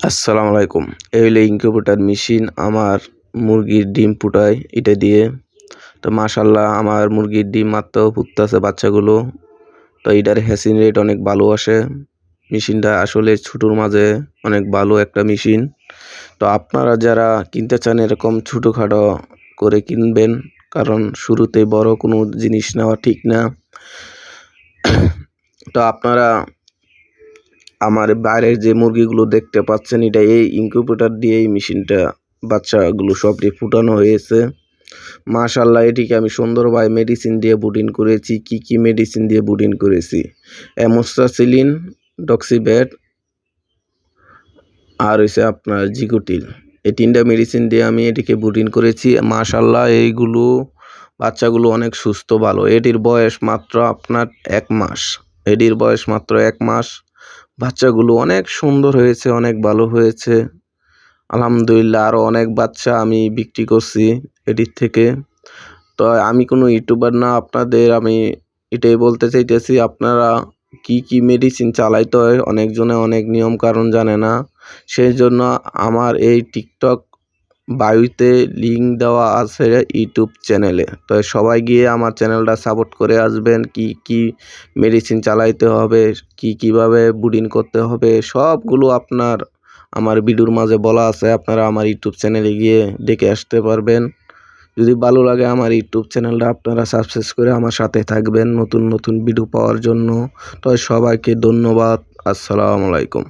আসসালামু আলাইকুম। এই হলো ইনকিউবেটর মেশিন। আমার মুরগির ডিম ফুটায় এটা দিয়ে। তো মাশাআল্লাহ আমার মুরগির ডিম মাত্র ফুটতাছে বাচ্চাগুলো। তো এটার হ্যাচিং রেট অনেক ভালো আসে। মেশিনটা আসলে ছোটোর মাঝে অনেক ভালো একটা মেশিন। তো আপনারা যারা কিনতে চান এরকম ছোটোখাটো করে কিনবেন, কারণ শুরুতে বড় কোনো জিনিস নেওয়া ঠিক না। তো আপনারা আমার বাইরের যে মুরগিগুলো দেখতে পাচ্ছেন, এটা এই ইনকিউবেটর দিয়ে এই মেশিনটা বাচ্চাগুলো সবটি ফুটানো হয়েছে। মাশাআল্লাহ, এটিকে আমি সুন্দরভাবে মেডিসিন দিয়ে বুডিং করেছি। কি মেডিসিন দিয়ে বুডিং করেছি? অ্যামোক্সিসিলিন, ডক্সিভেট আর হইছে আপনার জিকোটিল। এই ৩টা মেডিসিন দিয়ে আমি এটিকে বুডিং করেছি। মাশাআল্লাহ, এইগুলো বাচ্চাগুলো অনেক সুস্থ ভালো। এটির বয়স মাত্র আপনার ১ মাস। এটির বয়স মাত্র ১ মাস। বাচ্চাগুলো অনেক সুন্দর হয়েছে, অনেক ভালো হয়েছে। আলহামদুলিল্লাহ, আরও অনেক বাচ্চা আমি বিক্রি করছি এটির থেকে। তো আমি কোনো ইউটিউবার না, আপনাদের আমি এটাই বলতে চাইতেছি, আপনারা কি মেডিসিন চালাইতে হয়, অনেকজনে অনেক নিয়ম কারণ জানে না। সেই জন্য আমার এই টিকটক বায়োতে লিঙ্ক দেওয়া আছে ইউটিউব চ্যানেলে। তো সবাই গিয়ে আমার চ্যানেলটা সাপোর্ট করে আসবেন। কি মেডিসিন চালাইতে হবে, কিভাবে বুডিং করতে হবে, সবগুলো আপনার আমার ভিডিওর মাঝে বলা আছে। আপনারা আমার ইউটিউব চ্যানেলে গিয়ে দেখে আসতে পারবেন। যদি ভালো লাগে আমার ইউটিউব চ্যানেলটা আপনারা সাবস্ক্রাইব করে আমার সাথে থাকবেন নতুন ভিডিও পাওয়ার জন্য। তো সবাইকে ধন্যবাদ। আসসালামু আলাইকুম।